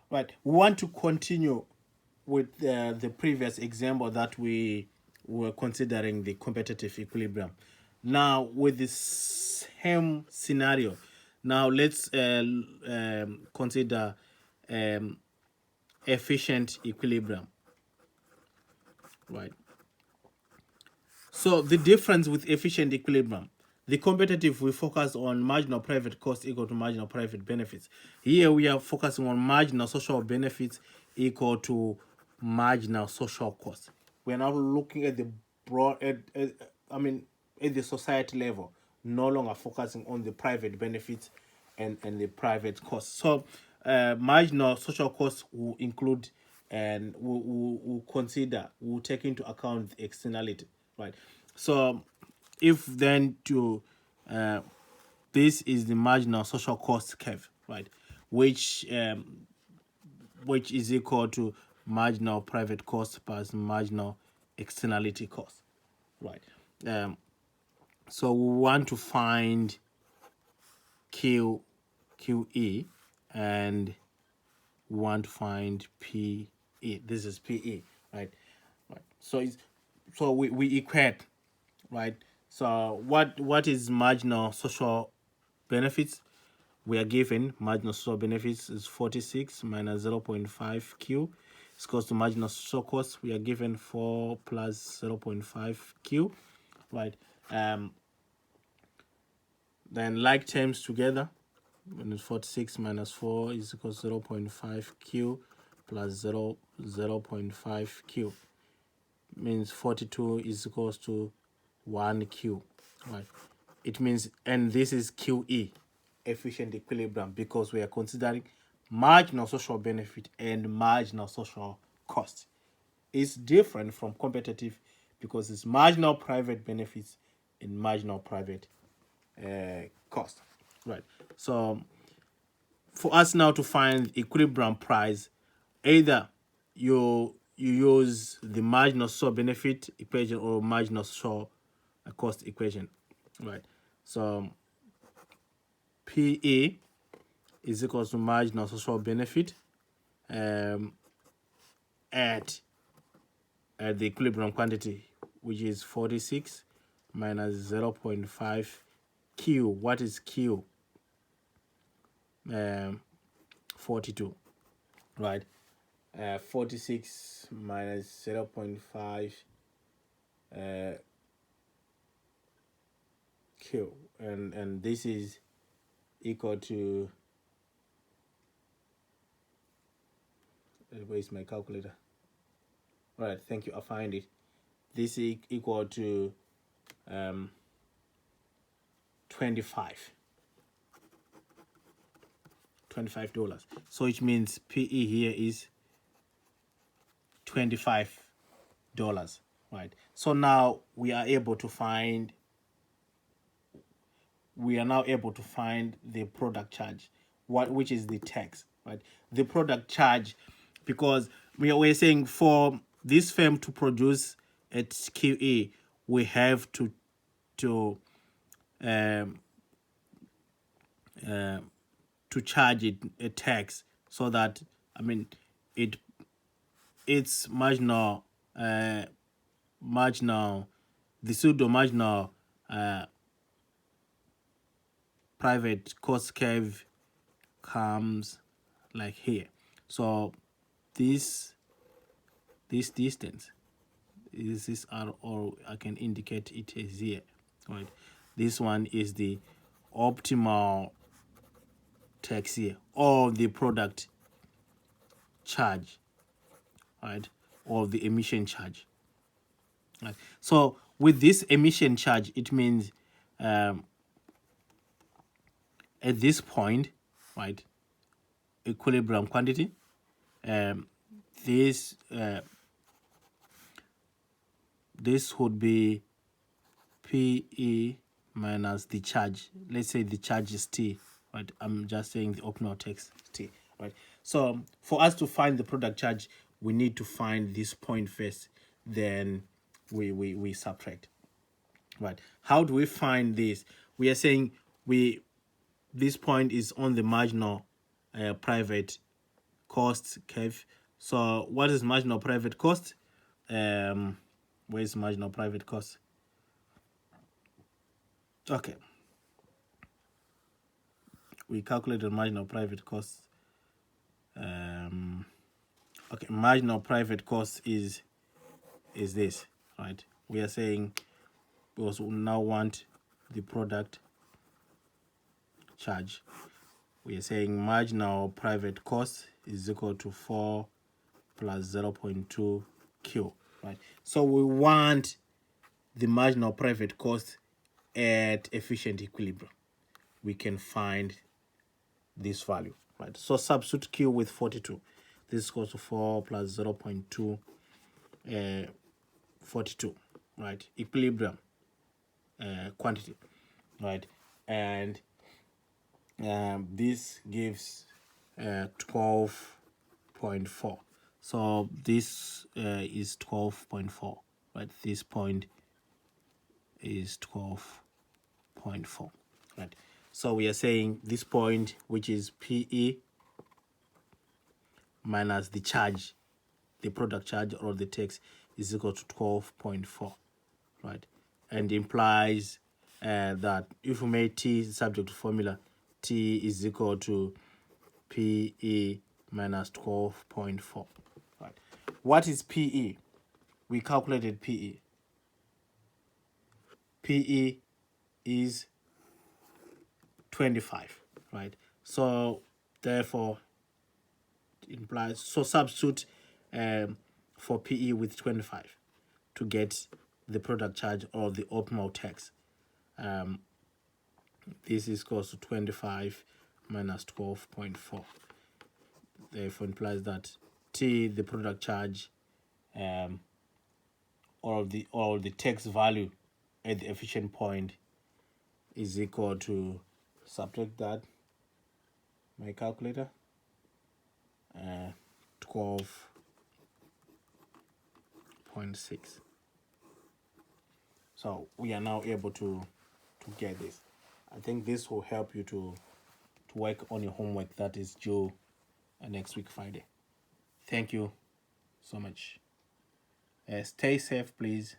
Right. We want to continue with the previous example that we were considering, the competitive equilibrium. Now, with the same scenario, now let's consider um, efficient equilibrium. Right. So the difference with efficient equilibrium, the competitive, we focus on marginal private cost equal to marginal private benefits. Here we are focusing on marginal social benefits equal to marginal social cost. We are now looking at the broad, I mean, at the society level, no longer focusing on the private benefits and the private costs. So marginal social costs will include and will consider, will take into account the externality, right? So if then to uh, this is the marginal social cost curve, right, which is equal to marginal private cost plus marginal externality cost, right? um, so we want to find QE, and we want to find PE. This is PE, right? Right. So it's, so we equate, right? So what is marginal social benefits? We are given marginal social benefits is 46 minus 0.5 Q. It's equals to marginal social cost. We are given 4 plus 0.5 Q, right? Then like terms together, when it's 46 minus 4 is equals to 0.5 Q plus 0.5 Q, means 42 is equals to 1 Q, right? It means, and this is QE, efficient equilibrium, because we are considering marginal social benefit and marginal social cost. It's different from competitive because it's marginal private benefits and marginal private cost, right? So for us now to find equilibrium price, either you use the marginal social benefit equation or marginal social cost equation, right? So PE is equals to marginal social benefit um, at the equilibrium quantity, which is 46 minus 0.5 Q. What is Q? 42, right? 46 minus 0.5 Q, and this is equal to, where is my calculator? All right, thank you, I find it. This is equal to 25 $25. So it means PE here is $25, right? So now we are now able to find the product charge, which is the tax, right? The product charge, because we're saying for this firm to produce at QE, we have to um, to charge it a tax, so that, I mean, it it's marginal, the pseudo marginal private cost curve comes like here. So this distance is this R, or I can indicate it as here, right? This one is the optimal tax here, or the product charge, right, or the emission charge, right? So with this emission charge, it means at this point, right, equilibrium quantity, um, this this would be PE minus the charge. Let's say the charge is T, right? I'm just saying the optimal tax T, right? So for us to find the product charge, we need to find this point first, then we subtract, right? How do we find this? We are saying this point is on the marginal private cost curve. So what is marginal private cost? Where's marginal private cost? Okay, we calculated marginal private cost. Okay, marginal private cost is this, right? We are saying, because we now want the product charge, we are saying marginal private cost is equal to 4 plus 0.2 Q, right? So we want the marginal private cost at efficient equilibrium. We can find this value, right? So substitute Q with 42. This is equal to 4 plus 0.2, 42, right? Equilibrium quantity, right? And this gives 12.4. So this is 12.4, right? This point is 12.4, right? So we are saying this point, which is PE minus the charge, the product charge or the tax, is equal to 12.4, right? And implies that if we make T subject to formula, T is equal to PE minus 12.4, right? What is PE? We calculated PE. PE is 25, right? So therefore it implies, so substitute for PE with 25 to get the product charge or the optimal tax. This is equals to 25 minus 12.4. Therefore implies that T, the product charge, or the tax value at the efficient point, is equal to, subtract that, my calculator, 12.6. So we are now able to get this. I think this will help you to work on your homework that is due next week Friday. Thank you so much. Stay safe, please.